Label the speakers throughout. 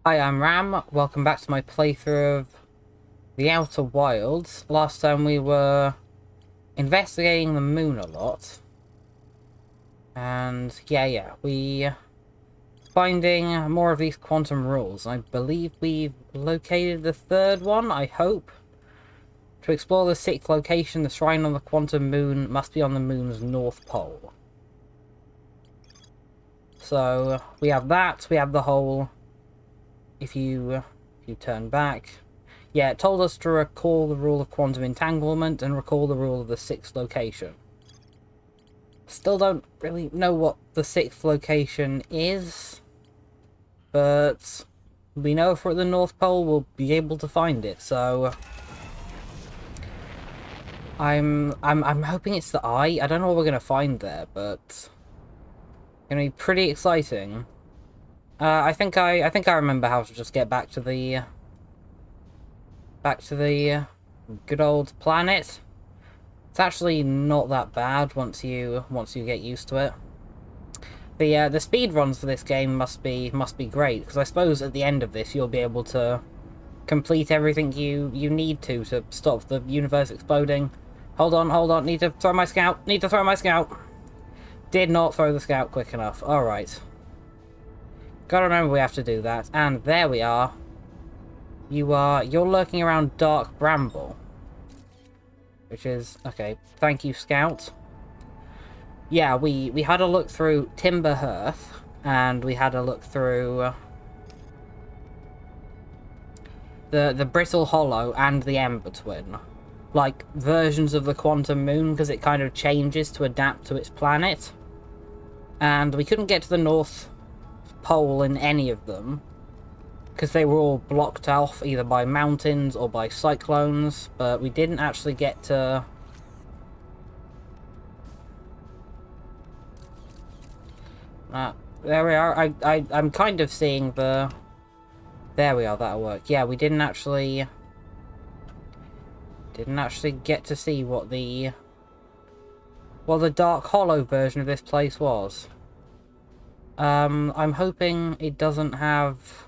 Speaker 1: Hi, I'm Ram. Welcome back to my playthrough of The Outer Wilds. Last time we were investigating the moon a lot. And we finding more of these quantum rules. I believe we've located the third one, I hope. To explore the sixth location, the shrine on the quantum moon must be on the moon's north pole. So, we have that. We have the whole... If you turn back... Yeah, it told us to recall the rule of quantum entanglement and recall the rule of the sixth location. Still don't really know what the sixth location is, but we know if we're at the North Pole, we'll be able to find it. So I'm hoping it's the Eye. I don't know what we're gonna find there, but it's gonna be pretty exciting. I think I remember how to just get back to the good old planet. It's actually not that bad once you get used to it. The speed runs for this game must be great, because I suppose at the end of this you'll be able to complete everything you need to stop the universe exploding. Hold on, need to throw my scout. Did not throw the scout quick enough. Alright. Gotta remember we have to do that. And there we are. You're lurking around Dark Bramble. Which is... okay, thank you, Scout. Yeah, we had a look through Timber Hearth, and we had a look through... the Brittle Hollow and the Ember Twin. Like, versions of the Quantum Moon, because it kind of changes to adapt to its planet. And we couldn't get to the North Pole in any of them, because they were all blocked off either by mountains or by cyclones, but we didn't actually get to... there we are. I'm kind of seeing the... There we are, that'll work. Yeah, we didn't actually get to see what the Dark Hollow version of this place was. I'm hoping it doesn't have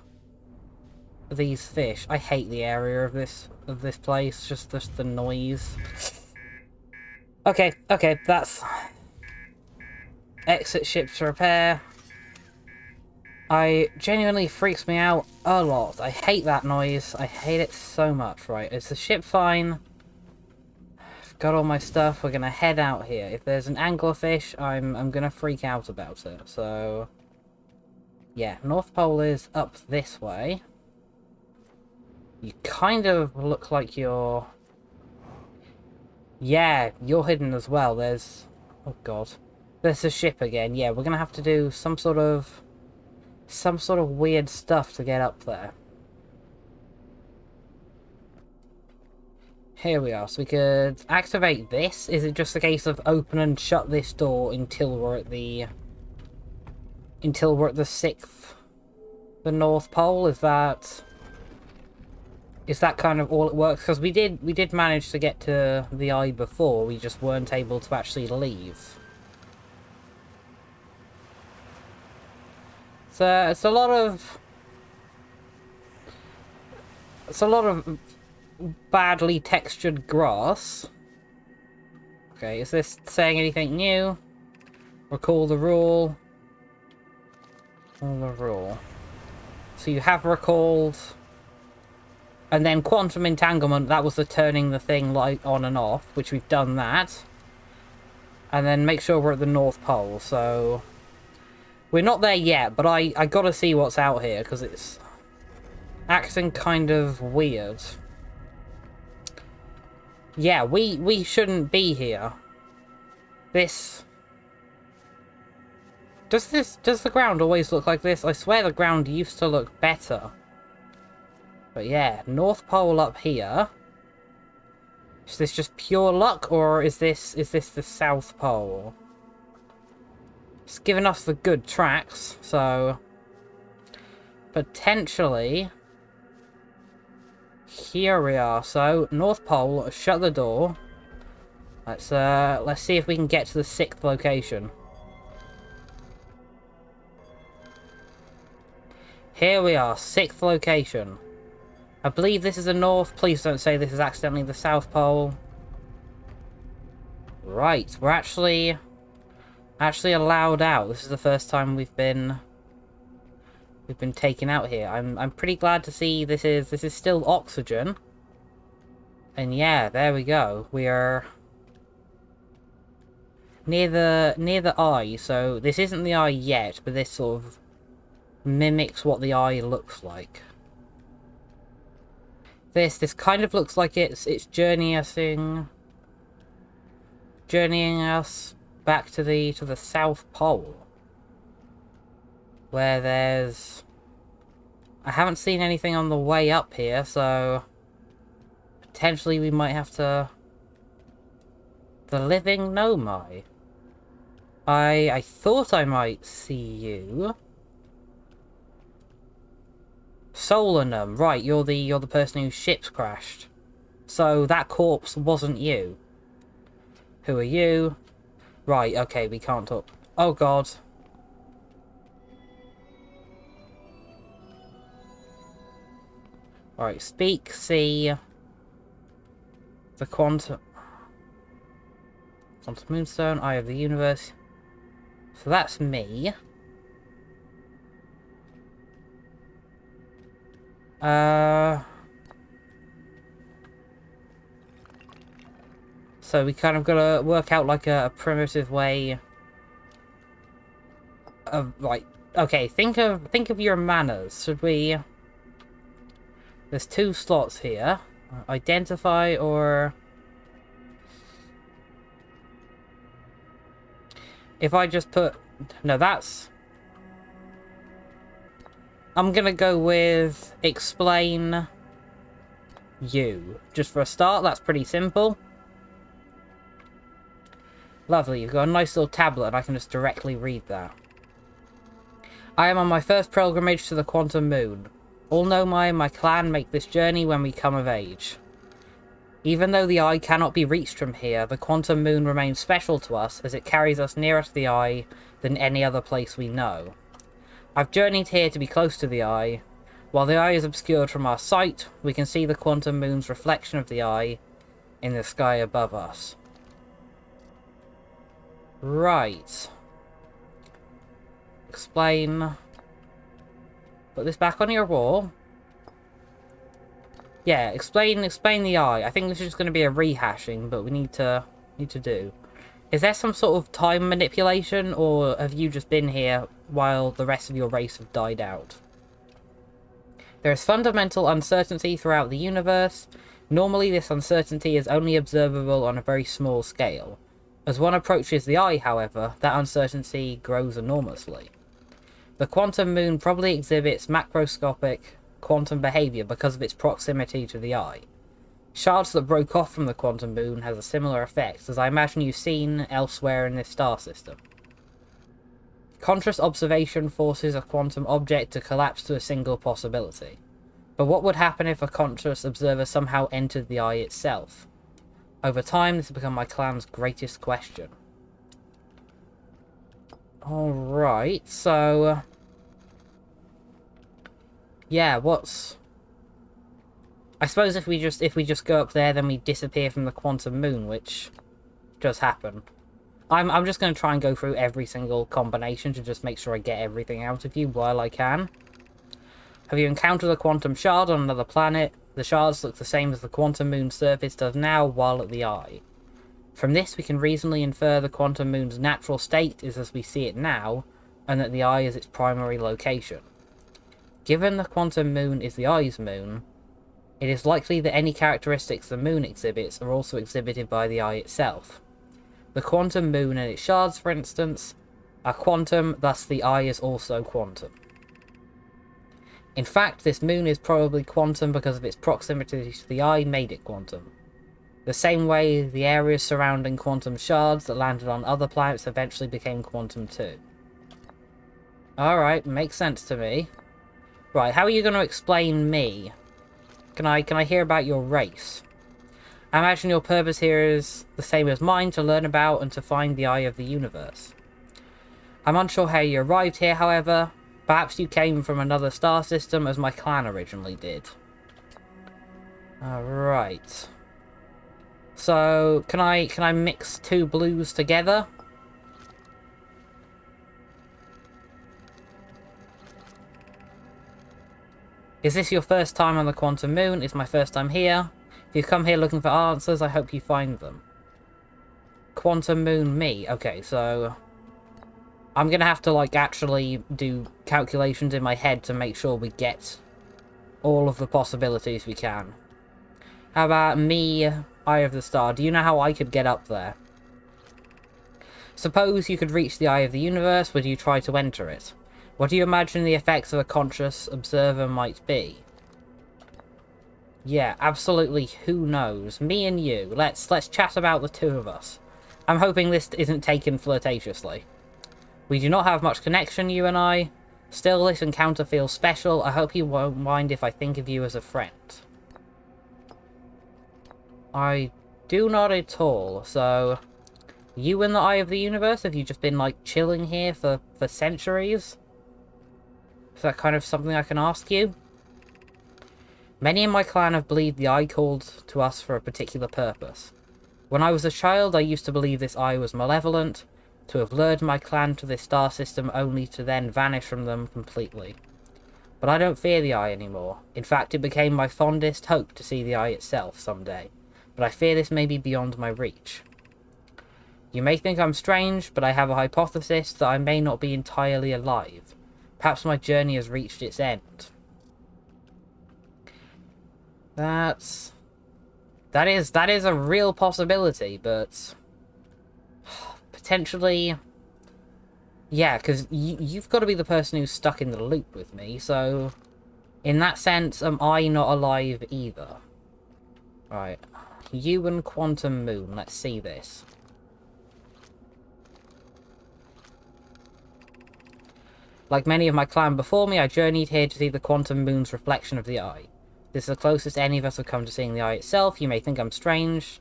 Speaker 1: these fish. I hate the area of this place, just the noise. Okay, that's exit ship to repair. Genuinely freaks me out a lot. I hate that noise. I hate it so much. Right, is the ship fine? I've got all my stuff. We're gonna head out here. If there's an anglerfish, I'm gonna freak out about it. So yeah, North Pole is up this way. You kind of look like you're... yeah, you're hidden as well. There's... oh god. There's a ship again. Yeah, we're gonna have to do some sort of weird stuff to get up there. Here we are. So we could activate this. Is it just a case of open and shut this door until we're at the... sixth... the North Pole? Is that kind of all it works? Because we did manage to get to the Eye before, we just weren't able to actually leave. So it's a lot of badly textured grass. Okay, is this saying anything new? Recall the rule. Recall the rule. So you have recalled... and then quantum entanglement, that was the turning the thing light on and off, which we've done that. And then make sure we're at the North Pole, so... we're not there yet, but I gotta see what's out here, because it's acting kind of weird. Yeah, we shouldn't be here. This... does the ground always look like this? I swear the ground used to look better. But yeah, North Pole up here. Is this just pure luck, or is this the South Pole? It's given us the good tracks, so potentially here we are. So North Pole, shut the door. Let's see if we can get to the sixth location. Here we are, 6th location. I believe this is the north. Please don't say this is accidentally the South Pole. Right, we're actually allowed out. This is the first time we've been taken out here. I'm pretty glad to see this is still oxygen. And yeah, there we go. We are near the eye. So this isn't the eye yet, but this sort of mimics what the eye looks like. This kind of looks like it's journeying us back to the South Pole, where I haven't seen anything on the way up here, so potentially we might have to... The living Nomai. I thought I might see you. Solanum, right, you're the person whose ship's crashed. So that corpse wasn't you. Who are you? Right, okay, we can't talk. Oh god. Alright, speak, see... The Quantum Moonstone, Eye of the Universe. So that's me. So we kind of gotta work out like a primitive way of like, okay, think of your manners. Should we? There's 2 slots here. Identify or if I just put no, that's I'm gonna go with explain you. Just for a start, that's pretty simple. Lovely, you've got a nice little tablet and I can just directly read that. I am on my first pilgrimage to the Quantum Moon. All Nomai and my clan make this journey when we come of age. Even though the Eye cannot be reached from here, the Quantum Moon remains special to us as it carries us nearer to the Eye than any other place we know. I've journeyed here to be close to the Eye. While the Eye is obscured from our sight, we can see the Quantum Moon's reflection of the Eye in the sky above us. Right. Explain. Put this back on your wall. Yeah, explain the Eye. I think this is just going to be a rehashing, but we need to do. Is there some sort of time manipulation, or have you just been here while the rest of your race have died out? There is fundamental uncertainty throughout the universe. Normally this uncertainty is only observable on a very small scale. As one approaches the Eye, however, that uncertainty grows enormously. The Quantum Moon probably exhibits macroscopic quantum behavior because of its proximity to the Eye. Shards that broke off from the Quantum Moon has a similar effect, as I imagine you've seen elsewhere in this star system. Conscious observation forces a quantum object to collapse to a single possibility. But what would happen if a conscious observer somehow entered the Eye itself? Over time, this has become my clan's greatest question. Alright, so... yeah, what's... I suppose if we just go up there, then we disappear from the Quantum Moon, which does happen. I'm just going to try and go through every single combination to just make sure I get everything out of you while I can. Have you encountered a quantum shard on another planet? The shards look the same as the Quantum Moon's surface does now while at the Eye. From this, we can reasonably infer the Quantum Moon's natural state is as we see it now, and that the Eye is its primary location. Given the Quantum Moon is the Eye's moon, it is likely that any characteristics the moon exhibits are also exhibited by the Eye itself. The Quantum Moon and its shards, for instance, are quantum, thus the Eye is also quantum. In fact, this moon is probably quantum because of its proximity to the Eye made it quantum. The same way the areas surrounding quantum shards that landed on other planets eventually became quantum too. Alright, makes sense to me. Right, how are you going to explain me? Can I hear about your race? I imagine your purpose here is the same as mine, to learn about and to find the Eye of the universe. I'm unsure how you arrived here, however. Perhaps you came from another star system as my clan originally did. Alright. So, can I mix two blues together? Is this your first time on the Quantum Moon? It's my first time here. If you've come here looking for answers, I hope you find them. Quantum Moon me. Okay, so I'm gonna have to, like, actually do calculations in my head to make sure we get all of the possibilities we can. How about me, Eye of the Star? Do you know how I could get up there? Suppose you could reach the Eye of the Universe, would you try to enter it? What do you imagine the effects of a conscious observer might be? Yeah, absolutely, who knows? Me and you. Let's chat about the two of us. I'm hoping this isn't taken flirtatiously. We do not have much connection, you and I. Still, this encounter feels special. I hope you won't mind if I think of you as a friend. I do not at all, so... You in the Eye of the Universe? Have you just been, like, chilling here for centuries? Is that kind of something I can ask you? Many in my clan have believed the Eye called to us for a particular purpose. When I was a child, I used to believe this Eye was malevolent, to have lured my clan to this star system only to then vanish from them completely. But I don't fear the Eye anymore. In fact, it became my fondest hope to see the Eye itself someday. But I fear this may be beyond my reach. You may think I'm strange, but I have a hypothesis that I may not be entirely alive. Perhaps my journey has reached its end. That is a real possibility, but potentially, yeah, because you've got to be the person who's stuck in the loop with me, so in that sense, am I not alive either? Right, you and Quantum Moon, let's see this. Like many of my clan before me, I journeyed here to see the Quantum Moon's reflection of the Eye. This is the closest any of us have come to seeing the Eye itself. You may think I'm strange.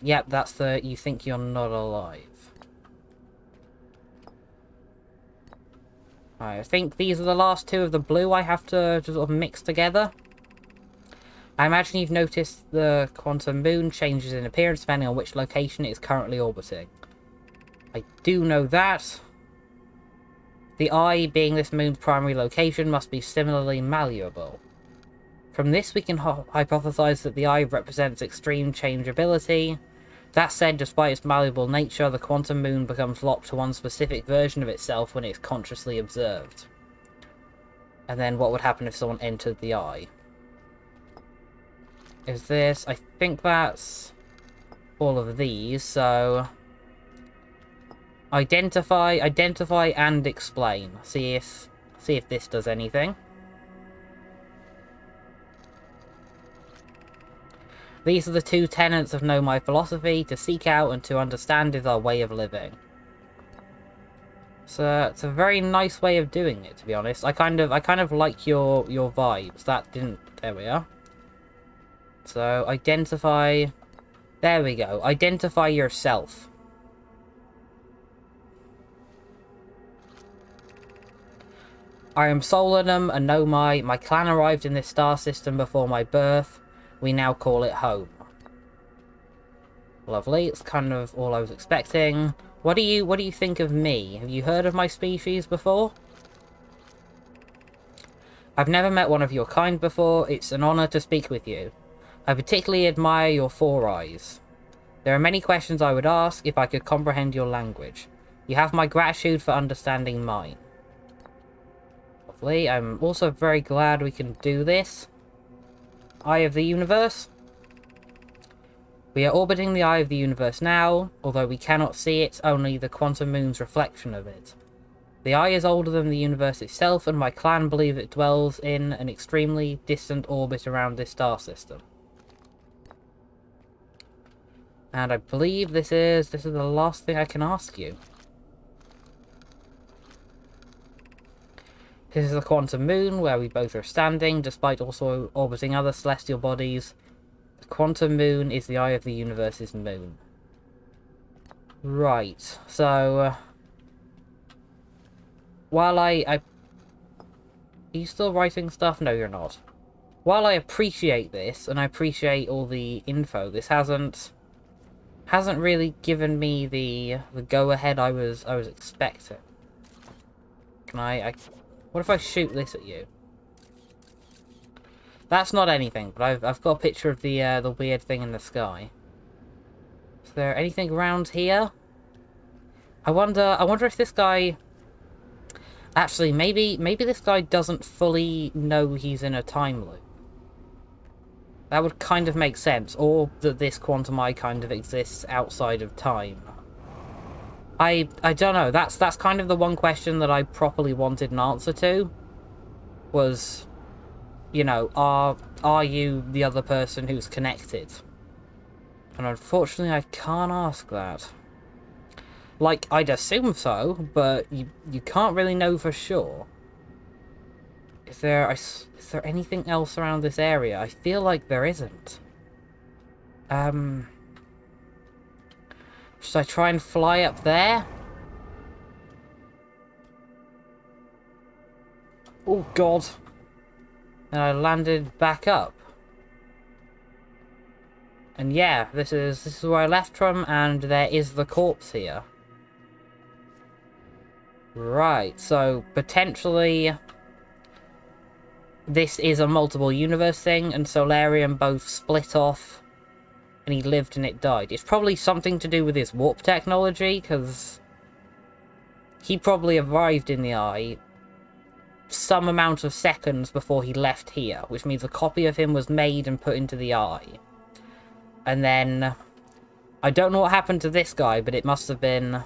Speaker 1: Yep, that's the you think you're not alive. I think these are the last two of the blue I have to sort of mix together. I imagine you've noticed the Quantum Moon changes in appearance depending on which location it is currently orbiting. I do know that. The Eye, being this moon's primary location, must be similarly malleable. From this, we can hypothesize that the Eye represents extreme changeability. That said, despite its malleable nature, the Quantum Moon becomes locked to one specific version of itself when it's consciously observed. And then what would happen if someone entered the Eye? Is this... I think that's all of these, so... Identify and explain. See if this does anything. These are the two tenets of Know My Philosophy. To seek out and to understand is our way of living. So it's a very nice way of doing it, to be honest. I kind of like your vibes. That didn't... There we are. So identify... There we go. Identify yourself. I am Solanum and know my clan arrived in this star system before my birth. We now call it home. Lovely, it's kind of all I was expecting. What do you think of me? Have you heard of my species before? I've never met one of your kind before. It's an honor to speak with you. I particularly admire your 4 eyes. There are many questions I would ask if I could comprehend your language. You have my gratitude for understanding mine. Lovely. I'm also very glad we can do this. Eye of the Universe. We are orbiting the Eye of the Universe now, although we cannot see it, only the Quantum Moon's reflection of it. The Eye is older than the universe itself, and my clan believe it dwells in an extremely distant orbit around this star system. And I believe this is the last thing I can ask you. This is the Quantum Moon, where we both are standing, despite also orbiting other celestial bodies. The Quantum Moon is the Eye of the Universe's moon. Right, so... while I Are you still writing stuff? No, you're not. While I appreciate this, and I appreciate all the info, this hasn't really given me the go-ahead I was expecting. Can I... What if I shoot this at you? That's not anything, but I've got a picture of the weird thing in the sky. Is there anything around here? I wonder if this guy... Actually, maybe this guy doesn't fully know he's in a time loop. That would kind of make sense, or that this quantum eye kind of exists outside of time. I don't know. That's kind of the one question that I properly wanted an answer to. Was, you know, are you the other person who's connected? And unfortunately, I can't ask that. Like, I'd assume so, but you can't really know for sure. Is there anything else around this area? I feel like there isn't. Should I try and fly up there? Oh god. And I landed back up. And yeah, this is where I left from, and there is the corpse here. Right, so potentially this is a multiple universe thing, and Solarium both split off, and he lived and it died. It's probably something to do with his warp technology, because he probably arrived in the eye some amount of seconds before he left here, which means a copy of him was made and put into the eye. And then, I don't know what happened to this guy, but it must have been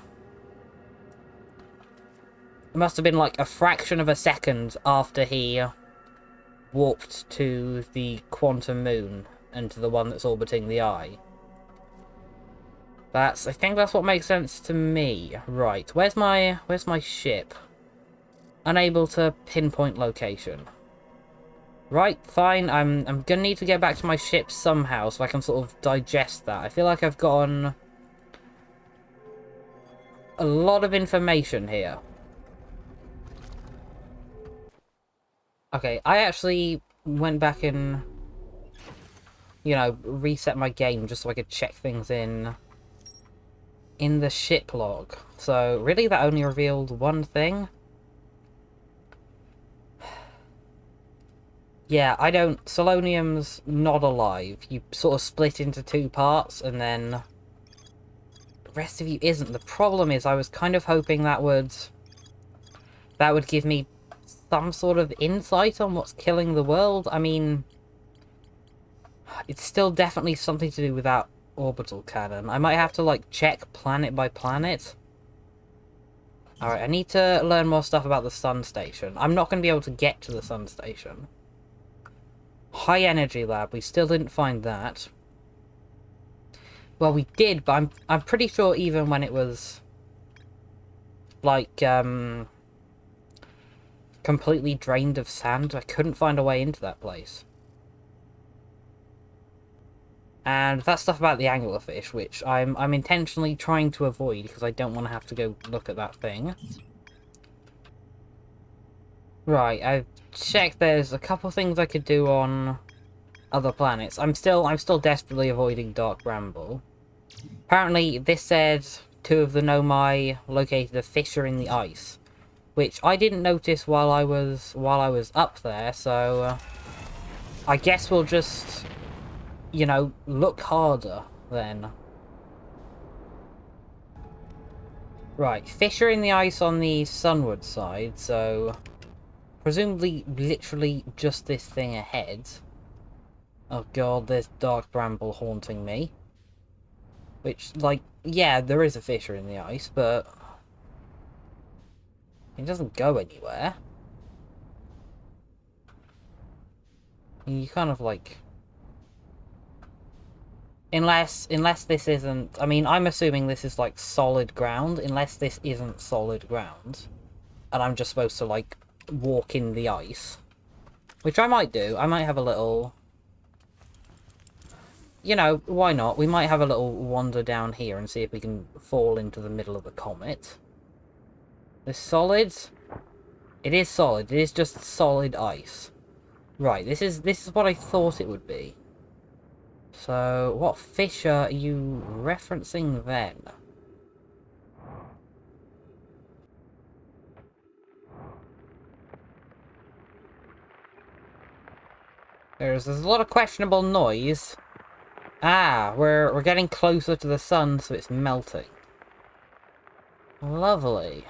Speaker 1: like a fraction of a second after he warped to the quantum moon and to the one that's orbiting the eye. I think that's what makes sense to me. Right, where's my ship? Unable to pinpoint location. Right, fine, I'm gonna need to get back to my ship somehow so I can sort of digest that. I feel like I've gotten a lot of information here. Okay, I actually went back and, you know, reset my game just so I could check things in the ship log. So, really, that only revealed one thing? Yeah, Solonium's not alive. You sort of split into two parts, and then the rest of you isn't. The problem is, I was kind of hoping that would give me some sort of insight on what's killing the world. I mean, it's still definitely something to do with that orbital cannon. I might have to, like, check planet by planet. Alright, I need to learn more stuff about the sun station. I'm not going to be able to get to the sun station. High energy lab, we still didn't find that. Well, we did, but I'm pretty sure even when it was, like, completely drained of sand, I couldn't find a way into that place. And that stuff about the anglerfish, which I'm intentionally trying to avoid because I don't want to have to go look at that thing. Right, I've checked there's a couple things I could do on other planets. I'm still desperately avoiding Dark Bramble. Apparently, this said 2 of the Nomai located a fissure in the ice, which I didn't notice while I was up there, so I guess we'll just, you know, look harder then. Right, fissure in the ice on the sunward side, so presumably literally just this thing ahead. Oh god, there's Dark Bramble haunting me. Which, like, yeah, there is a fissure in the ice, but it doesn't go anywhere. You kind of, like, unless this isn't, I mean, I'm assuming this is, like, solid ground, unless this isn't solid ground, and I'm just supposed to, like, walk in the ice, which I might do. I might have a little, you know, why not? We might have a little wander down here and see if we can fall into the middle of the comet. This solid? It is solid. It is just solid ice. Right, this is what I thought it would be. So, what fissure are you referencing then? There's a lot of questionable noise. Ah, we're getting closer to the sun, so it's melting. Lovely.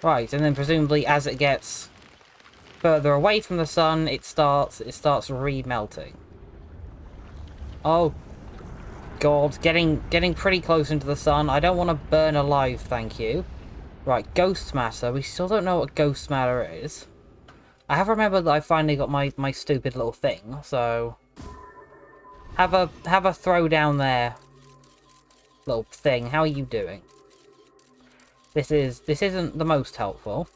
Speaker 1: Right, and then presumably as it gets further away from the sun, it starts re-melting. Oh god, getting pretty close into the sun. I don't want to burn alive, thank you. Right, ghost matter. We still don't know what ghost matter is. I have remembered that I finally got my stupid little thing, so have a throw down there, little thing. How are you doing? This isn't the most helpful.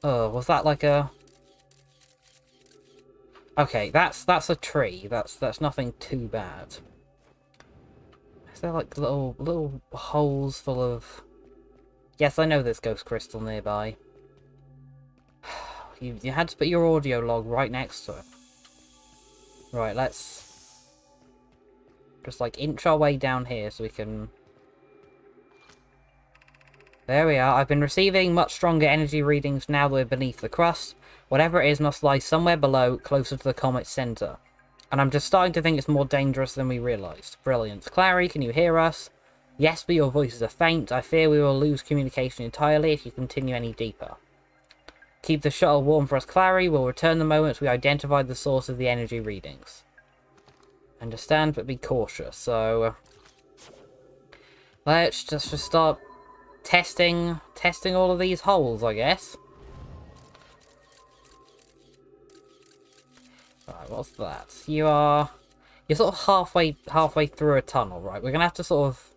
Speaker 1: Oh, was that like a... Okay, that's a tree. That's nothing too bad. Is there like little holes full of... Yes, I know there's ghost crystal nearby. You had to put your audio log right next to it. Right, let's just like inch our way down here so we can... There we are. I've been receiving much stronger energy readings now that we're beneath the crust. Whatever it is must lie somewhere below, closer to the comet's center. And I'm just starting to think it's more dangerous than we realized. Brilliant. Clary, can you hear us? Yes, but your voices are faint. I fear we will lose communication entirely if you continue any deeper. Keep the shuttle warm for us, Clary. We'll return the moment we identify the source of the energy readings. Understand, but be cautious. So, let's just start testing all of these holes, I guess. Right, what's that? You're sort of halfway through a tunnel, right? We're gonna have to sort of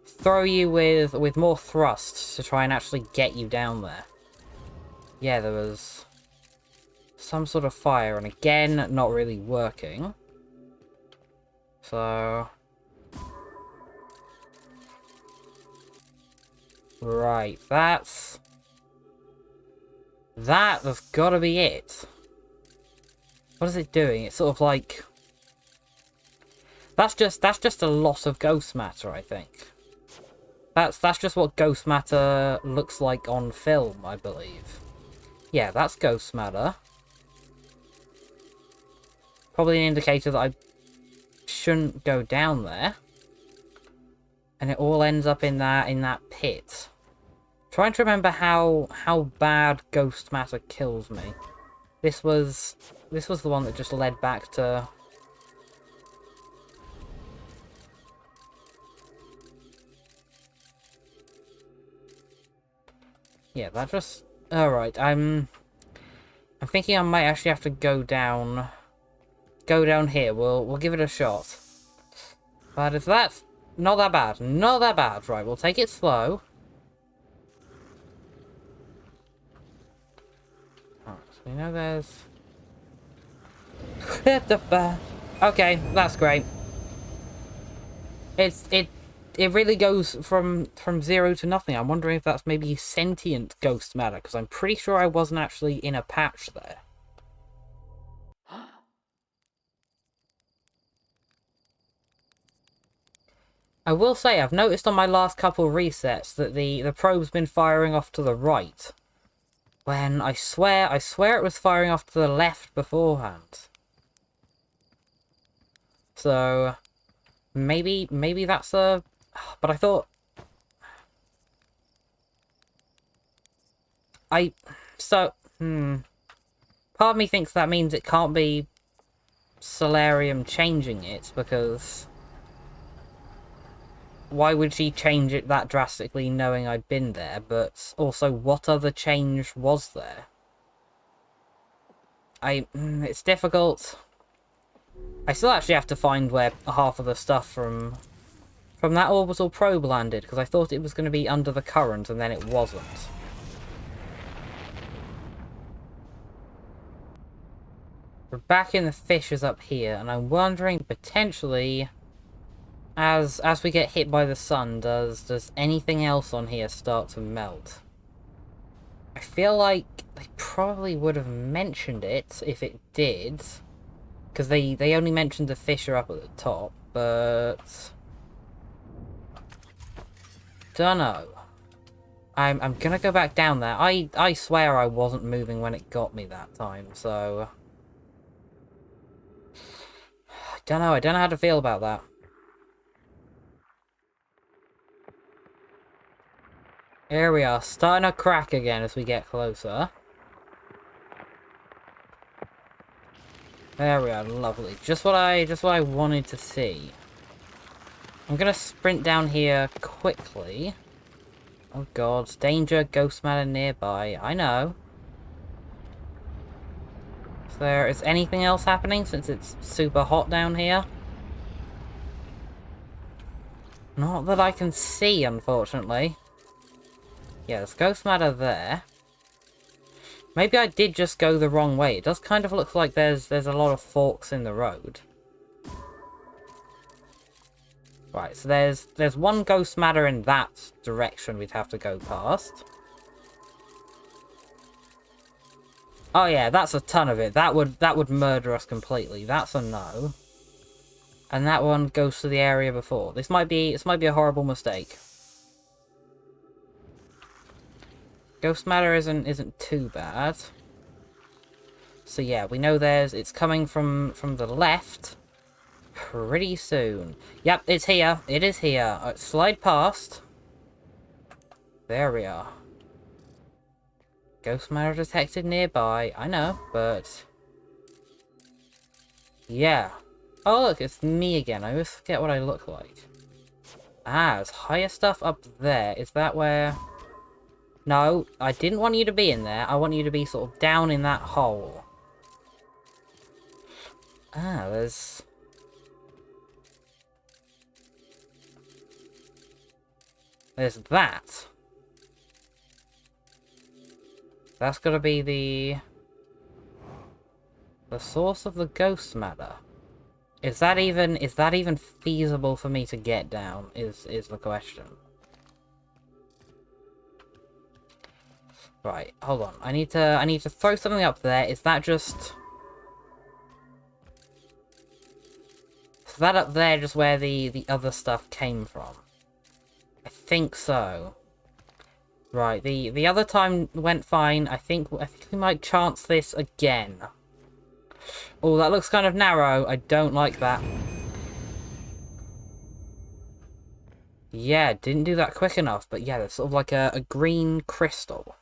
Speaker 1: throw you with more thrust to try and actually get you down there. Yeah, there was some sort of fire, and again, not really working. So... Right, that's gotta be it. What is it doing? It's sort of like... That's just a lot of ghost matter, I think. That's just what ghost matter looks like on film, I believe. Yeah, that's ghost matter. Probably an indicator that I shouldn't go down there. And it all ends up in that pit. Trying to remember how bad ghost matter kills me. This was the one that just led back to... Yeah, that just... Alright, I'm thinking I might actually have to go down here. We'll give it a shot. But if that's not that bad. Not that bad. Right, we'll take it slow. Alright, so we know there's... Okay, that's great. It really goes from 0 to nothing. I'm wondering if that's maybe sentient ghost matter, because I'm pretty sure I wasn't actually in a patch there. I will say, I've noticed on my last couple resets that the probe's been firing off to the right. When I swear it was firing off to the left beforehand. So, maybe that's a... But I thought... Part of me thinks that means it can't be Solarium changing it, because... Why would she change it that drastically knowing I'd been there? But also, what other change was there? It's difficult. I still actually have to find where half of the stuff from that orbital probe landed, because I thought it was going to be under the current, and then it wasn't. We're back in the fissures up here, and I'm wondering, potentially... As we get hit by the sun, does anything else on here start to melt? I feel like they probably would have mentioned it if it did. Because they only mentioned the fissure up at the top, but... Dunno. I'm gonna go back down there. I swear I wasn't moving when it got me that time, so... I don't know how to feel about that. Here we are, starting to crack again as we get closer. There we are, lovely. Just what I wanted to see. I'm gonna sprint down here quickly. Oh god, danger, ghost matter nearby. I know. Is anything else happening since it's super hot down here? Not that I can see, unfortunately. Yeah, there's ghost matter there. Maybe I did just go the wrong way. It does kind of look like there's a lot of forks in the road. Right, so there's one ghost matter in that direction we'd have to go past. Oh yeah, that's a ton of it. That would murder us completely. That's a no. And that one goes to the area before. This might be a horrible mistake. Ghost matter isn't too bad. So yeah, we know it's coming from the left pretty soon. Yep, it's here. It is here. Slide past. There we are. Ghost matter detected nearby. I know, but... Yeah. Oh look, it's me again. I always forget what I look like. Ah, there's higher stuff up there. Is that where... No, I didn't want you to be in there. I want you to be sort of down in that hole. Ah, there's that. That's gotta be the source of the ghost matter. Is that even feasible for me to get down? Is the question. Right, hold on. I need to throw something up there. Is that just... Is that up there just where the other stuff came from? I think so. Right, the other time went fine. I think we might chance this again. Oh, that looks kind of narrow. I don't like that. Yeah, didn't do that quick enough, but yeah, there's sort of like a green crystal.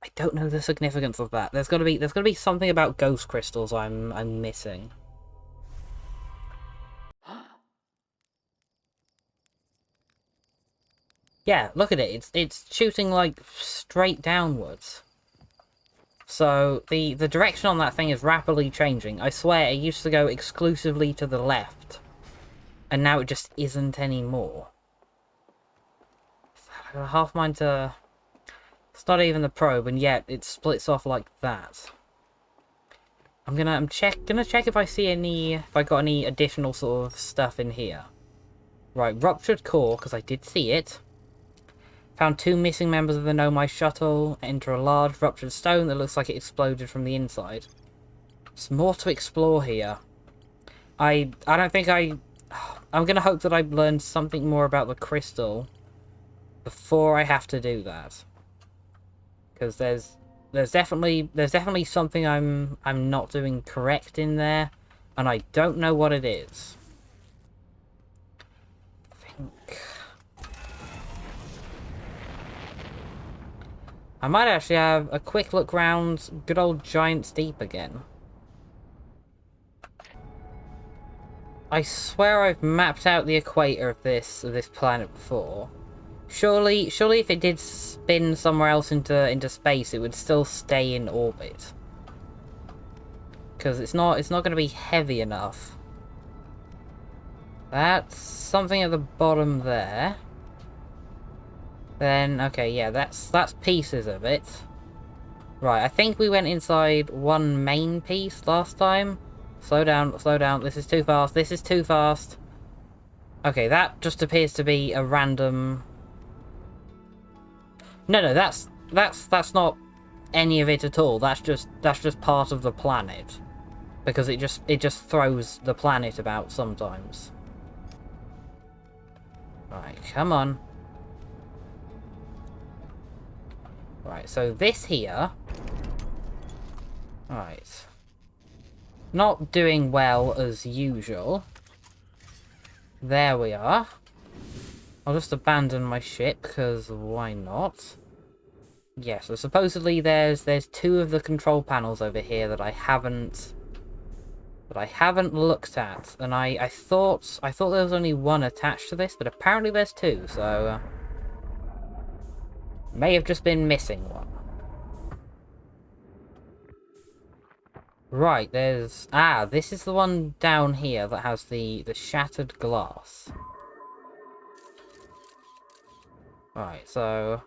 Speaker 1: I don't know the significance of that. There's gotta be something about ghost crystals I'm missing. Yeah, look at it. It's shooting like straight downwards. So the direction on that thing is rapidly changing. I swear it used to go exclusively to the left, and now it just isn't anymore. I got a half mind to... It's not even the probe, and yet it splits off like that. I'm gonna check if I see if I got any additional sort of stuff in here. Right, ruptured core, because I did see it. Found 2 missing members of the Nomai shuttle. Enter a large ruptured stone that looks like it exploded from the inside. There's more to explore here. I don't think I'm gonna hope that I've learned something more about the crystal before I have to do that. Because there's definitely something I'm not doing correct in there, and I don't know what it is. I might actually have a quick look round good old Giant's Deep again. I swear I've mapped out the equator of this planet before. Surely if it did spin somewhere else into space, it would still stay in orbit. Because it's not going to be heavy enough. That's something at the bottom there. Then, okay, yeah, that's pieces of it. Right, I think we went inside one main piece last time. Slow down, slow down. This is too fast. This is too fast. Okay, that just appears to be a random... No, that's that's not any of it at all. That's just part of the planet. Because it just throws the planet about sometimes. Right, come on. Right, so this here... Right. Not doing well as usual. There we are. I'll just abandon my ship, because why not? Yeah, so supposedly there's two of the control panels over here that I haven't looked at, and I thought there was only one attached to this, but apparently there's two, so may have just been missing one. Right, there's this is the one down here that has the shattered glass. Right, so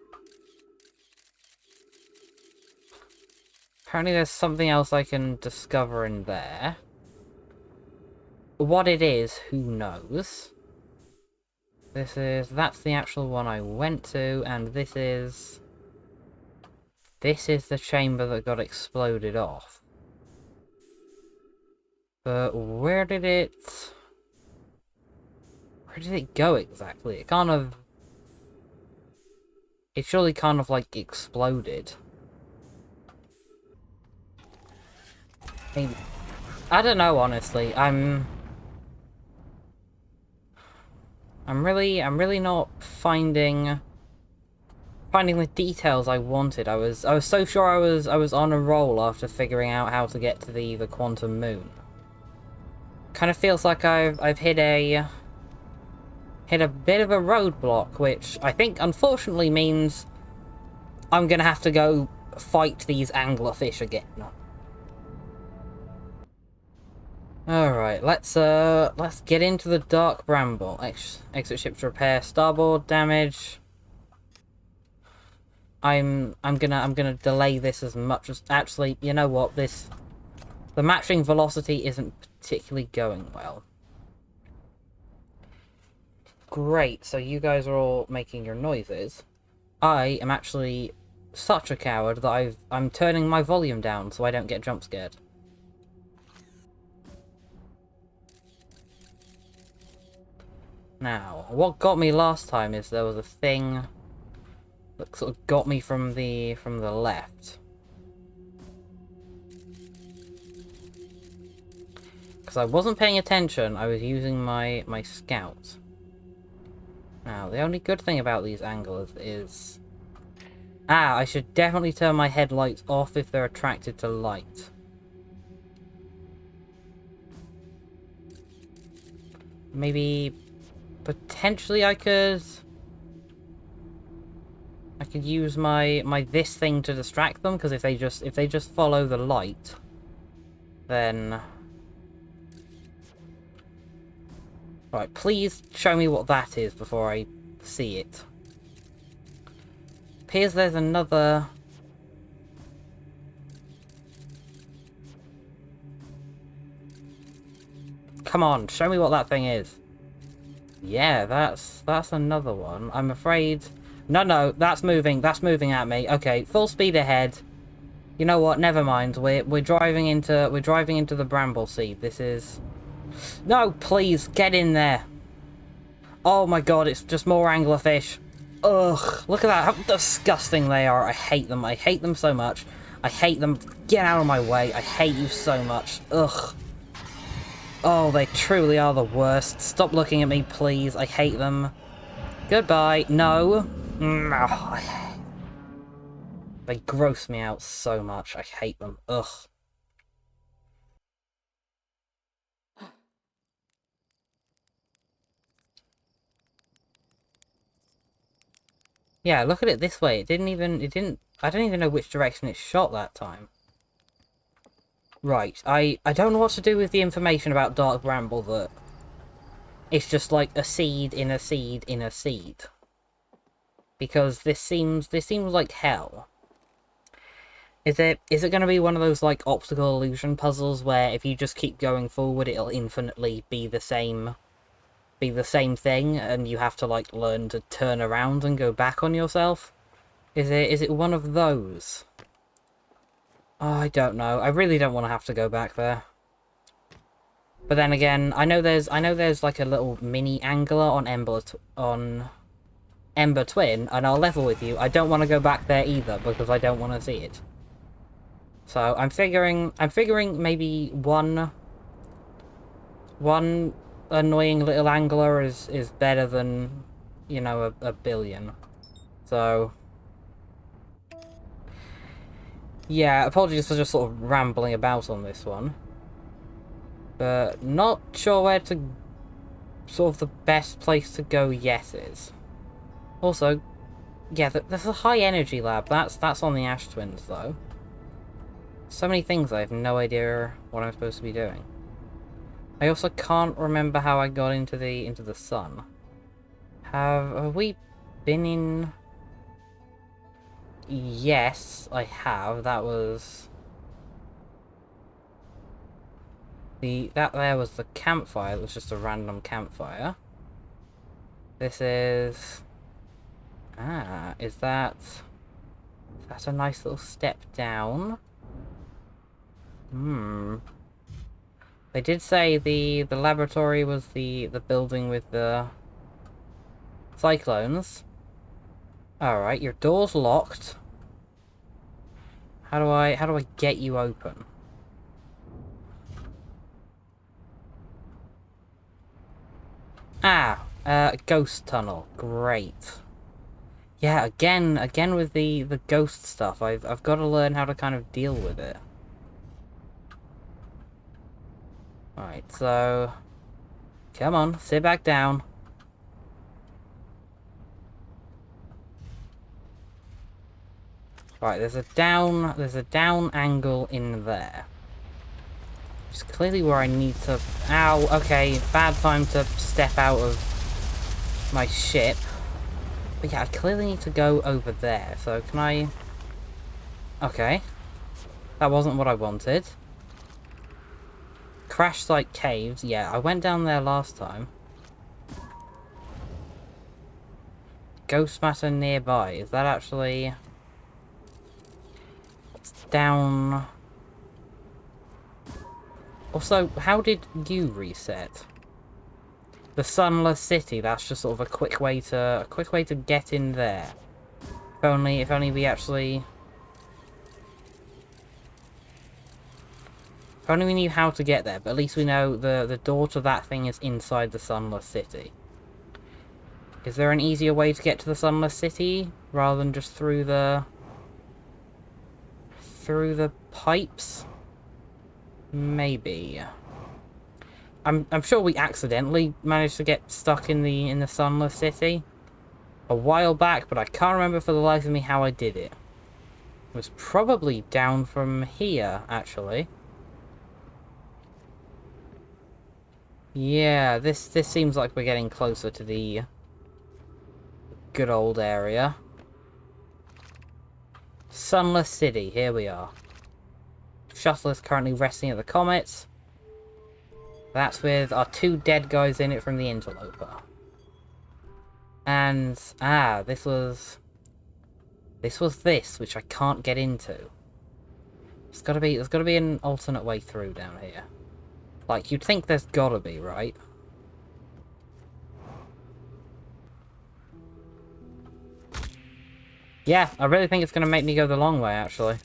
Speaker 1: apparently there's something else I can discover in there. What it is, who knows? That's the actual one I went to, and this is the chamber that got exploded off. But where did it go exactly? It surely kind of like exploded. I don't know, honestly. I'm really not finding the details I wanted. I was so sure I was on a roll after figuring out how to get to the quantum moon. Kind of feels like I've hit a bit of a roadblock, which I think unfortunately means I'm gonna have to go fight these anglerfish again. Alright, let's get into the Dark Bramble. Exit ship to repair starboard damage. I'm gonna delay this as much as... Actually, you know what? The matching velocity isn't particularly going well. Great, so you guys are all making your noises. I am actually such a coward that I'm turning my volume down so I don't get jump scared. Now, what got me last time is there was a thing that sort of got me from the left. Because I wasn't paying attention, I was using my scout. Now, the only good thing about these anglers is... I should definitely turn my headlights off if they're attracted to light. Maybe... potentially I could use my this thing to distract them, because if they just follow the light, then... Right, please show me what that is before I see it. Appears there's another... Come on, show me what that thing is. Yeah, that's another one. I'm afraid... No, that's moving at me. Okay, full speed ahead. You know what? Never mind. We're driving into the Bramble Sea. This is... No, please, get in there. Oh my god, it's just more anglerfish. Ugh, look at that, how disgusting they are. I hate them. I hate them so much. I hate them. Get out of my way. I hate you so much. Ugh. Oh, they truly are the worst. Stop looking at me, please. I hate them. Goodbye. No. They gross me out so much. I hate them. Ugh. Yeah, look at it this way. I don't even know which direction it shot that time. Right, I don't know what to do with the information about Dark Bramble that it's just like a seed in a seed in a seed. Because this seems like hell. Is it going to be one of those like optical illusion puzzles where if you just keep going forward it'll infinitely be the same thing and you have to like learn to turn around and go back on yourself? Is it one of those? Oh, I don't know. I really don't want to have to go back there. But then again, I know there's like a little mini angler on Ember Twin, and I'll level with you. I don't want to go back there either because I don't want to see it. So I'm figuring maybe one annoying little angler is better than, you know, a billion. So yeah, apologies for just sort of rambling about on this one. But not sure where to sort of the best place to go yet is. Also, yeah, there's a high energy lab. That's on the Ash Twins though. So many things I have no idea what I'm supposed to be doing. I also can't remember how I got into the sun. Have we been in? Yes, I have. That was that there was the campfire. It was just a random campfire. This is is that a nice little step down? They did say the laboratory was the building with the cyclones. Alright, your door's locked. How do I get you open? Ghost tunnel. Great. Yeah, again with the ghost stuff. I've got to learn how to kind of deal with it. Alright, so come on, sit back down. Right, there's a down angle in there. Which is clearly where I need to... Ow, okay, bad time to step out of my ship. But yeah, I clearly need to go over there, so can I... Okay. That wasn't what I wanted. Crash site caves, yeah, I went down there last time. Ghost matter nearby, is that actually... down... Also, how did you reset? The Sunless City, that's just sort of a quick way to get in there. If only we actually... If only we knew how to get there, but at least we know the door to that thing is inside the Sunless City. Is there an easier way to get to the Sunless City, rather than just through the pipes? Maybe. I'm sure we accidentally managed to get stuck in the Sunless City a while back, but I can't remember for the life of me how I did it. It was probably down from here, actually. Yeah, this seems like we're getting closer to the good old area. Sunless City, here we are. Shuttle is currently resting at the comet. That's with our 2 dead guys in it from the Interloper. And, this was this, which I can't get into. There's gotta be an alternate way through down here. Like, you'd think there's gotta be, right? Yeah, I really think it's gonna make me go the long way, actually.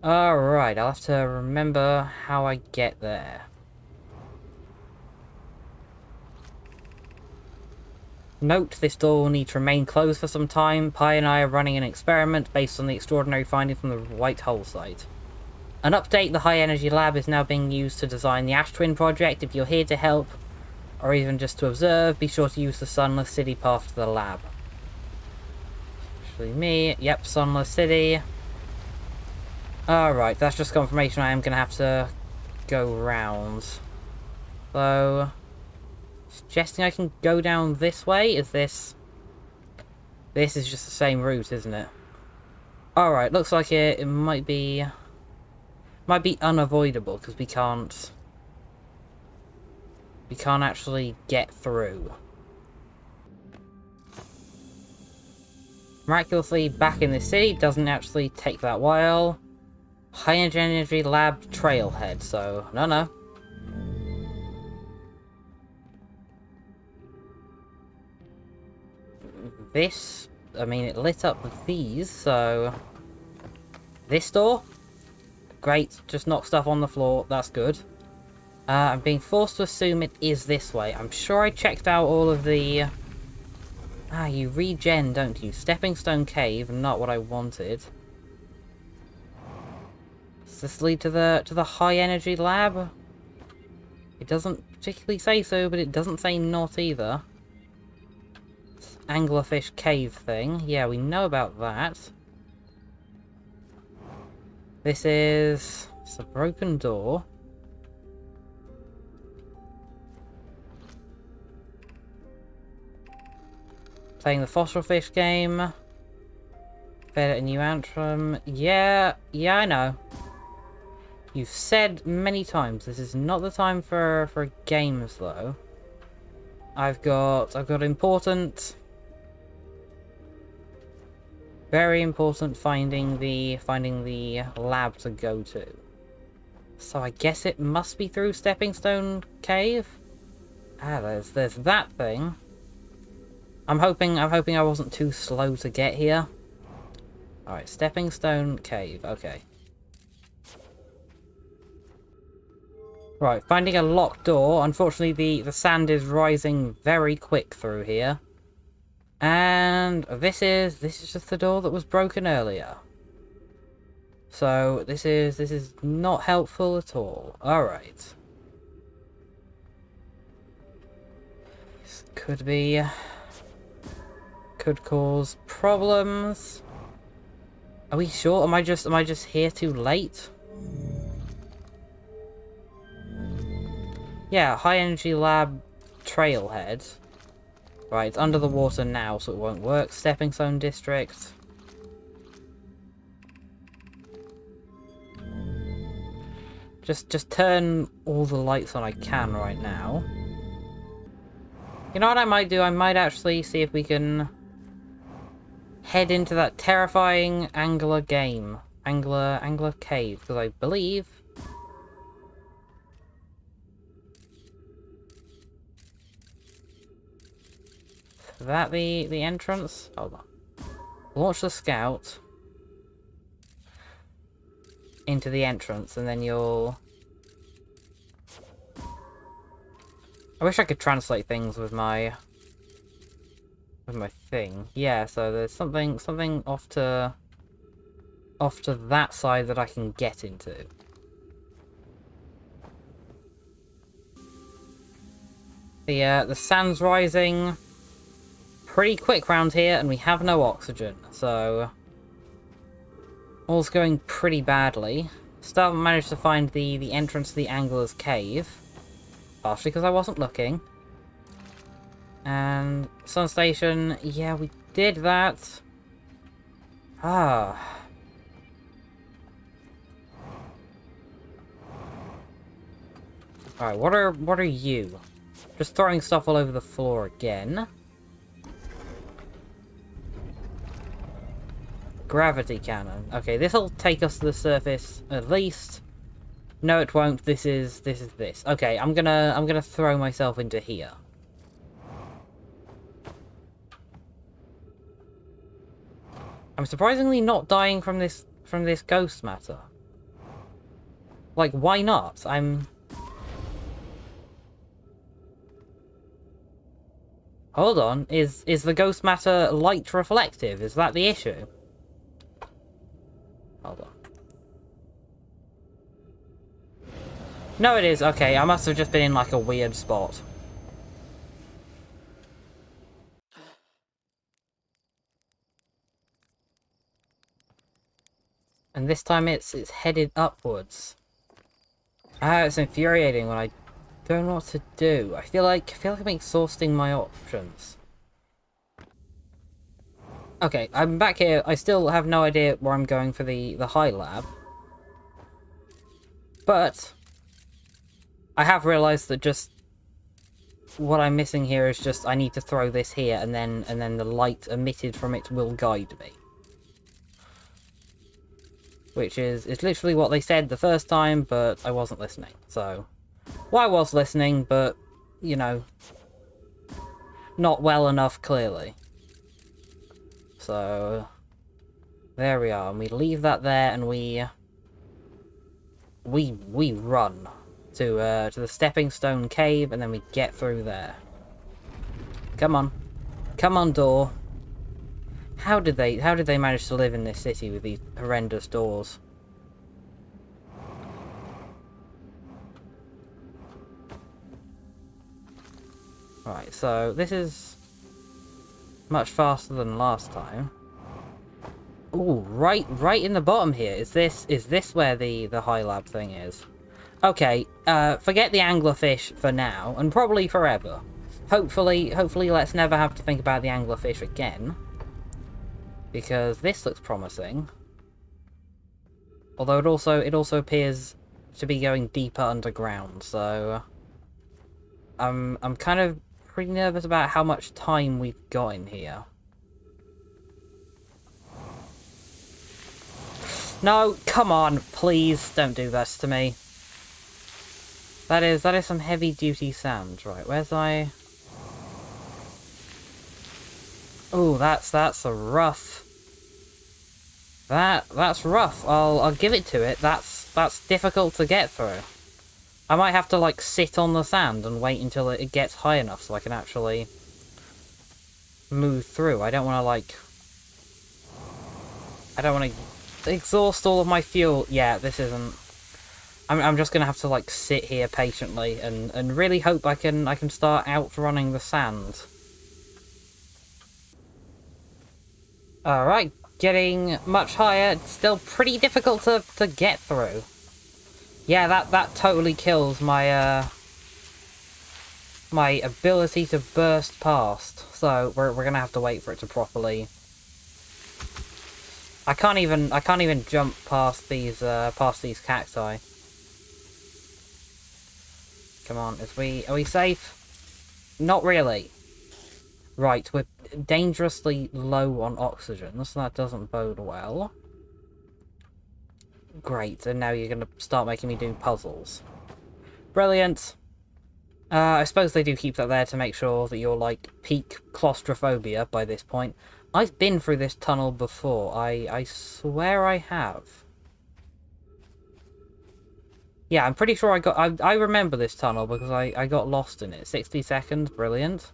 Speaker 1: Alright, I'll have to remember how I get there. Note, this door will need to remain closed for some time. Pi and I are running an experiment based on the extraordinary finding from the White Hole site. An update, the High Energy Lab is now being used to design the Ash Twin project. If you're here to help, or even just to observe, be sure to use the Sunless City path to the lab. Actually me, yep, Sunless City. Alright, that's just confirmation I am going to have to go round. So, suggesting I can go down this way? Is this... This is just the same route, isn't it? Alright, looks like it might be... Might be unavoidable, because we can't actually get through. Miraculously, back in the city doesn't actually take that while. High energy lab trailhead, so no. This, I mean, it lit up these, so... This door? Great, just knock stuff on the floor, that's good. I'm being forced to assume it is this way. I'm sure I checked out all of the... Ah, you regen, don't you? Stepping Stone Cave, not what I wanted. Does this lead to the high energy lab? It doesn't particularly say so, but it doesn't say not either. Anglerfish cave thing. Yeah, we know about that. This is... It's a broken door. Playing the fossil fish game. Fed a new antrim. Yeah, I know. You've said many times this is not the time for games though. I've got important, very important finding the lab to go to. So I guess it must be through Stepping Stone Cave. Ah, there's that thing. I'm hoping I wasn't too slow to get here. Alright, Stepping Stone Cave, okay. Right, finding a locked door. Unfortunately, the sand is rising very quick through here. And this is just the door that was broken earlier. So this is not helpful at all. Alright. This could cause problems. Are we sure? Am I just here too late? Yeah, high energy lab trailhead. Right, it's under the water now, so it won't work. Stepping Stone District. Just turn all the lights on I can right now. You know what I might do? I might actually see if we can head into that terrifying Angler cave, because I believe... Is that the entrance? Hold on. Launch the scout into the entrance, and then you'll... I wish I could translate things with my thing. Yeah, so there's something off to that side that I can get into. The sand's rising pretty quick round here, and we have no oxygen, so all's going pretty badly. Still haven't managed to find the entrance to the Angler's Cave, partially because I wasn't looking. And Sun Station, yeah, we did that. Ah. Alright, what are you? Just throwing stuff all over the floor again. Gravity cannon. Okay, this'll take us to the surface at least. No, it won't. This is this. Okay, I'm gonna throw myself into here. I'm surprisingly not dying from this ghost matter. Like, why not? Hold on. Is the ghost matter light reflective? Is that the issue? Hold on. No, it is. Okay, I must have just been in, like, a weird spot. And this time it's headed upwards. Ah, it's infuriating when I don't know what to do. I feel like I'm exhausting my options. Okay, I'm back here. I still have no idea where I'm going for the high lab. But I have realized that just what I'm missing here is just I need to throw this here, and then the light emitted from it will guide me. Which is literally what they said the first time, but I wasn't listening. So, well, I was listening, but, you know, not well enough, clearly. So, there we are. And we leave that there, and we run to the Stepping Stone Cave, and then we get through there. Come on. Come on, door. How did they manage to live in this city with these horrendous doors? Right, so this is much faster than last time. Ooh, right in the bottom here. Is this where the high lab thing is? Okay, forget the anglerfish for now, and probably forever. Hopefully let's never have to think about the anglerfish again. Because this looks promising. Although it also appears to be going deeper underground, so I'm kind of pretty nervous about how much time we've got in here. No, come on, please don't do this to me. That is some heavy duty sand. Right, where's I? Oh, that's a rough. That's rough. I'll give it to it. That's difficult to get through. I might have to like sit on the sand and wait until it gets high enough so I can actually move through. I don't want to exhaust all of my fuel. Yeah, this isn't. I'm just gonna have to like sit here patiently and really hope I can start outrunning the sand. All right. Getting much higher. It's still pretty difficult to get through. Yeah, that totally kills my my ability to burst past. So we're gonna have to wait for it to properly. I can't even jump past these cacti. Come on, are we safe? Not really. Right, we're dangerously low on oxygen, so that doesn't bode well. Great, and now you're going to start making me do puzzles. Brilliant. I suppose they do keep that there to make sure that you're, like, peak claustrophobia by this point. I've been through this tunnel before. I swear I have. Yeah, I'm pretty sure I remember this tunnel because I got lost in it. 60 seconds, brilliant.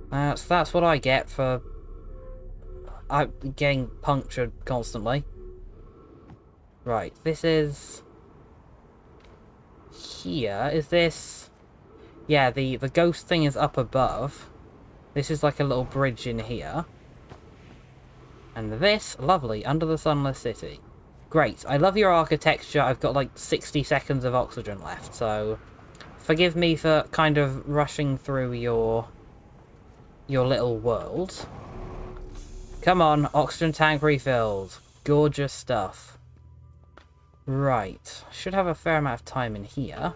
Speaker 1: That's what I get for getting punctured constantly. Right, this is here. Is this? Yeah, the ghost thing is up above. This is like a little bridge in here. And this, lovely, under the Sunless City. Great, I love your architecture. I've got like 60 seconds of oxygen left, so forgive me for kind of rushing through your little world. Come on, oxygen tank refilled. Gorgeous stuff. Right, should have a fair amount of time in here.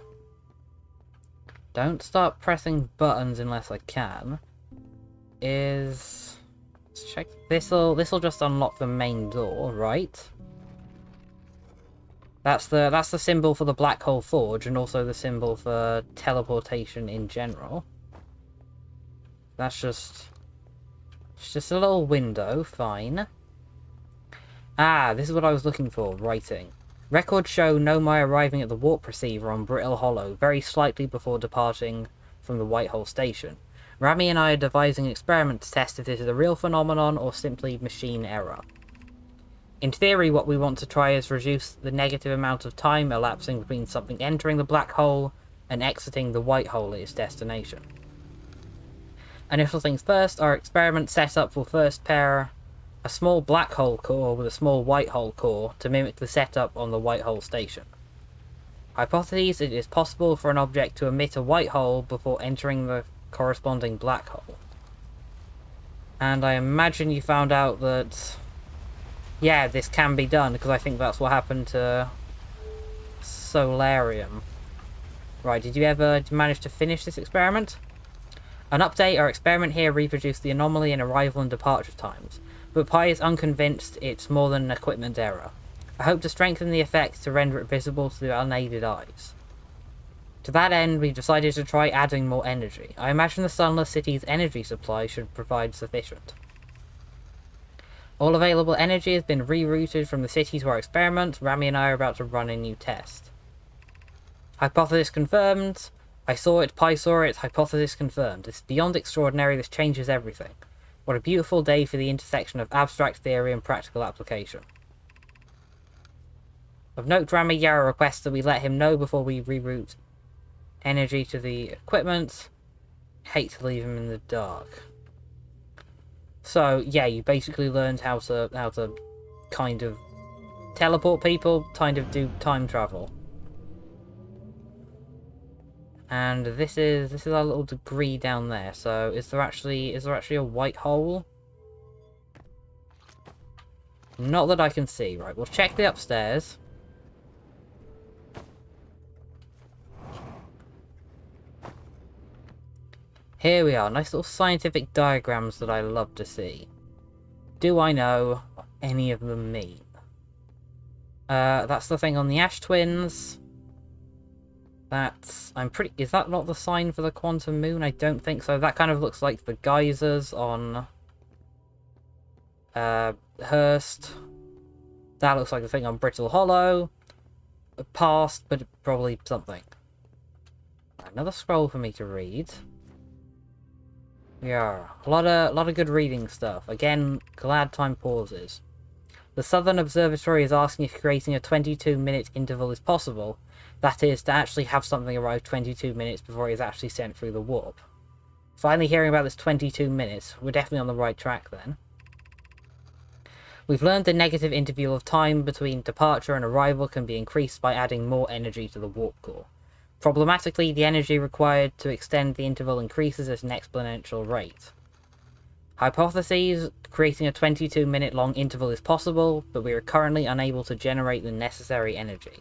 Speaker 1: Don't start pressing buttons unless I can. Let's check. This'll just unlock the main door, right? That's the symbol for the Black Hole Forge, and also the symbol for teleportation in general. That's just... It's just a little window, fine. Ah, this is what I was looking for, writing. Records show Nomai arriving at the warp receiver on Brittle Hollow very slightly before departing from the Whitehall station. Rami and I are devising an experiment to test if this is a real phenomenon or simply machine error. In theory, what we want to try is reduce the negative amount of time elapsing between something entering the black hole and exiting the white hole at its destination. Initial things first, our experiment setup will first pair a small black hole core with a small white hole core to mimic the setup on the white hole station. Hypotheses: it is possible for an object to emit a white hole before entering the corresponding black hole. And I imagine you found out that, yeah, this can be done, because I think that's what happened to Solarium. Right, did you manage to finish this experiment? An update, our experiment here reproduced the anomaly in arrival and departure times, but Pi is unconvinced it's more than an equipment error. I hope to strengthen the effect to render it visible to the unaided eyes. To that end, we've decided to try adding more energy. I imagine the Sunless City's energy supply should provide sufficient. All available energy has been rerouted from the city to our experiment. Rami and I are about to run a new test. Hypothesis confirmed. I saw it, Pi saw it, hypothesis confirmed. It's beyond extraordinary, this changes everything. What a beautiful day for the intersection of abstract theory and practical application. Of note, Rami Yara requests that we let him know before we reroute energy to the equipment. Hate to leave him in the dark. So, yeah, you basically learned how to kind of teleport people, kind of do time travel. And this is our little degree down there. So is there actually a white hole? Not that I can see. Right, we'll check the upstairs. Here we are. Nice little scientific diagrams that I love to see. Do I know what any of them mean? That's the thing on the Ash Twins. Is that not the sign for the quantum moon? I don't think so. That kind of looks like the geysers on Hearst. That looks like the thing on Brittle Hollow. Past, but probably something. Another scroll for me to read. Yeah, a lot of good reading stuff. Again, glad time pauses. The Southern Observatory is asking if creating a 22-minute interval is possible. That is, to actually have something arrive 22 minutes before it is actually sent through the warp. Finally hearing about this 22 minutes, we're definitely on the right track then. We've learned the negative interval of time between departure and arrival can be increased by adding more energy to the warp core. Problematically, the energy required to extend the interval increases at an exponential rate. Hypotheses, creating a 22-minute long interval is possible, but we are currently unable to generate the necessary energy.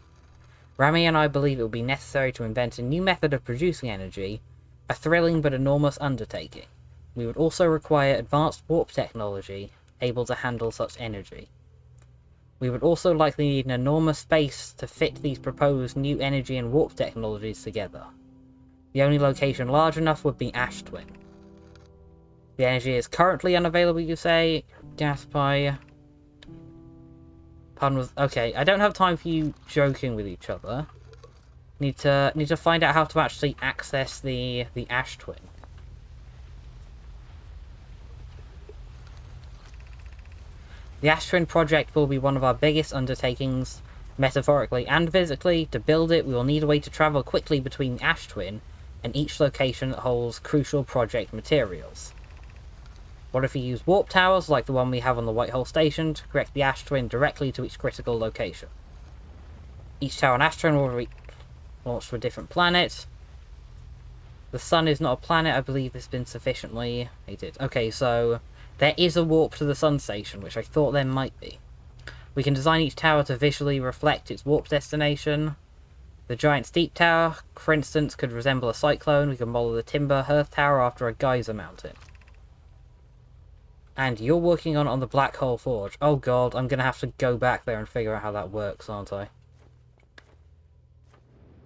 Speaker 1: Rami and I believe it will be necessary to invent a new method of producing energy, a thrilling but enormous undertaking. We would also require advanced warp technology, able to handle such energy. We would also likely need an enormous space to fit these proposed new energy and warp technologies together. The only location large enough would be Ash Twin. The energy is currently unavailable, you say? Gas Pi. Pardon was okay. I don't have time for you joking with each other. Need to find out how to actually access the Ash Twin. The Ash Twin project will be one of our biggest undertakings, metaphorically and physically. To build it, we will need a way to travel quickly between the Ash Twin and each location that holds crucial project materials. What if we use warp towers, like the one we have on the Whitehall Station, to connect the Ash Twin directly to each critical location? Each tower on Ash Twin will be launched to a different planet. The sun is not a planet, I believe this has been sufficiently hated. Okay, so there is a warp to the sun station, which I thought there might be. We can design each tower to visually reflect its warp destination. The giant steep tower, for instance, could resemble a cyclone. We can model the timber hearth tower after a geyser mountain. And you're working on the Black Hole Forge. Oh god, I'm going to have to go back there and figure out how that works, aren't I?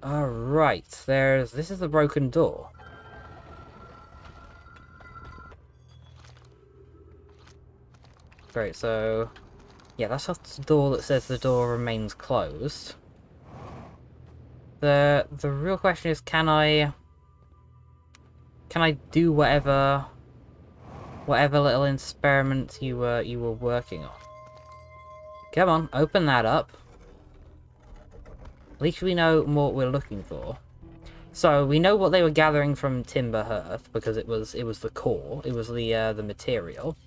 Speaker 1: Alright, this is the broken door. Great, so yeah, that's the door that says the door remains closed. The real question is, can I do whatever little experiment you were working on? Come on, open that up. At least we know what we're looking for. So we know what they were gathering from Timber Hearth because it was the core, it was the material.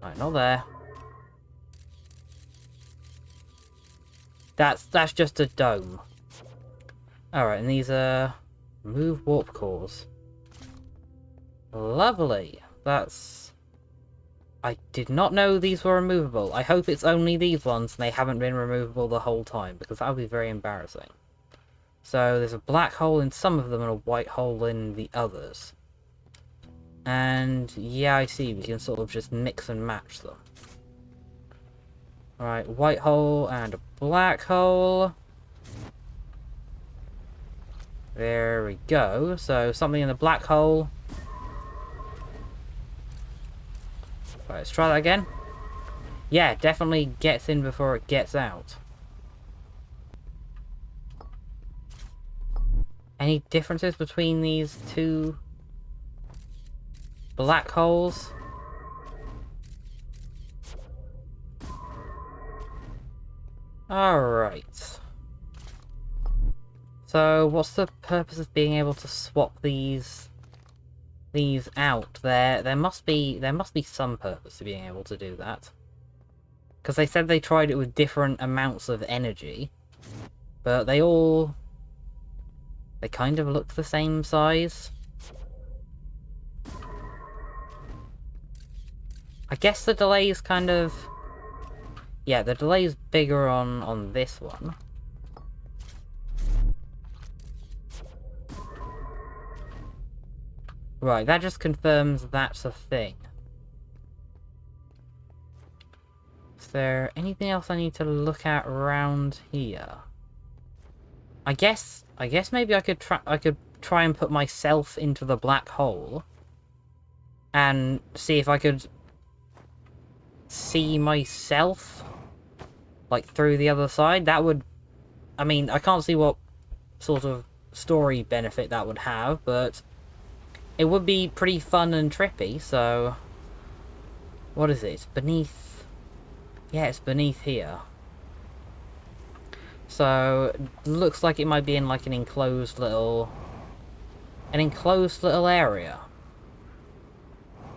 Speaker 1: Right, not there. That's just a dome. Alright, and these are move warp cores. Lovely. I did not know these were removable. I hope it's only these ones and they haven't been removable the whole time, because that would be very embarrassing. So there's a black hole in some of them and a white hole in the others. And yeah, I see, we can sort of just mix and match them. Alright, white hole and a black hole. There we go. So something in the black hole. Right, let's try that again. Yeah, definitely gets in before it gets out. Any differences between these two black holes? Alright. So, what's the purpose of being able to swap these out? There must be some purpose to being able to do that. Because they said they tried it with different amounts of energy, but they kind of look the same size. I guess the delay is kind of... Yeah, the delay is bigger on this one. Right, that just confirms that's a thing. Is there anything else I need to look at around here? I guess maybe I could try and put myself into the black hole and see if I could see myself like through the other side. That would, I mean, I can't see what sort of story benefit that would have, but it would be pretty fun and trippy. So what is it? Beneath, yeah, it's beneath here. So, looks like it might be in like an enclosed little area.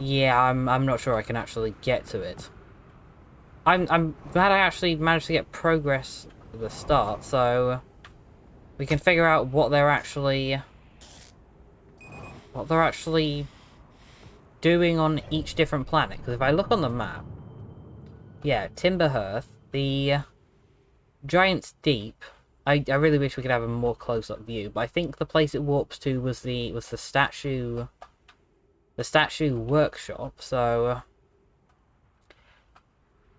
Speaker 1: Yeah, I'm not sure I can actually get to it. I'm glad I actually managed to get progress at the start, so we can figure out what they're actually doing on each different planet. Because if I look on the map, yeah, Timberhearth, the Giant's Deep. I really wish we could have a more close-up view, but I think the place it warps to was the statue workshop. So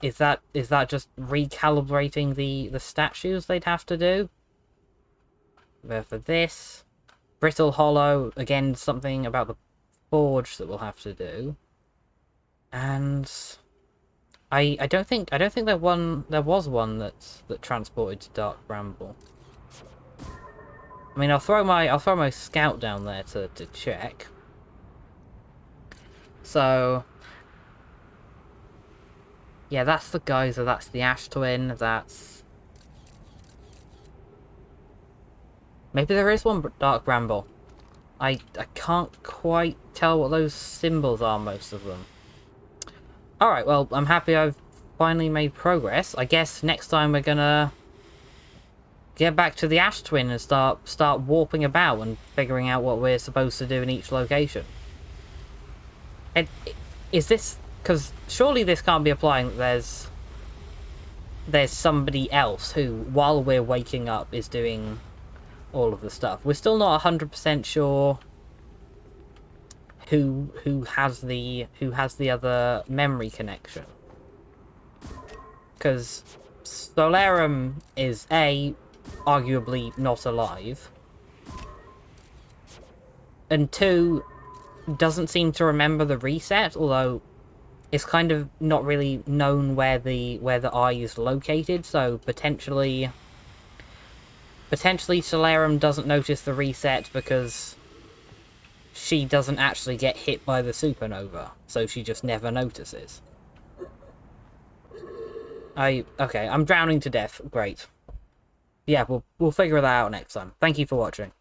Speaker 1: is that just recalibrating the statues they'd have to do? There for this Brittle Hollow, again, something about the forge that we'll have to do. And I don't think there was one that transported to Dark Bramble. I mean, I'll throw my scout down there to check. So yeah, that's the geyser, that's the Ash Twin, that's... Maybe there is one Dark Bramble. I can't quite tell what those symbols are, most of them. Alright, well, I'm happy I've finally made progress. I guess next time we're gonna get back to the Ash Twin and start warping about and figuring out what we're supposed to do in each location. And is this... Because surely this can't be applying that there's somebody else who, while we're waking up, is doing all of the stuff. We're still not 100% sure who has the other memory connection. Because Solarum is arguably not alive, and 2 doesn't seem to remember the reset, although it's kind of not really known where the eye is located, so potentially Solarum doesn't notice the reset because she doesn't actually get hit by the supernova, so she just never notices. Okay, I'm drowning to death. Great. Yeah, we'll figure that out next time. Thank you for watching.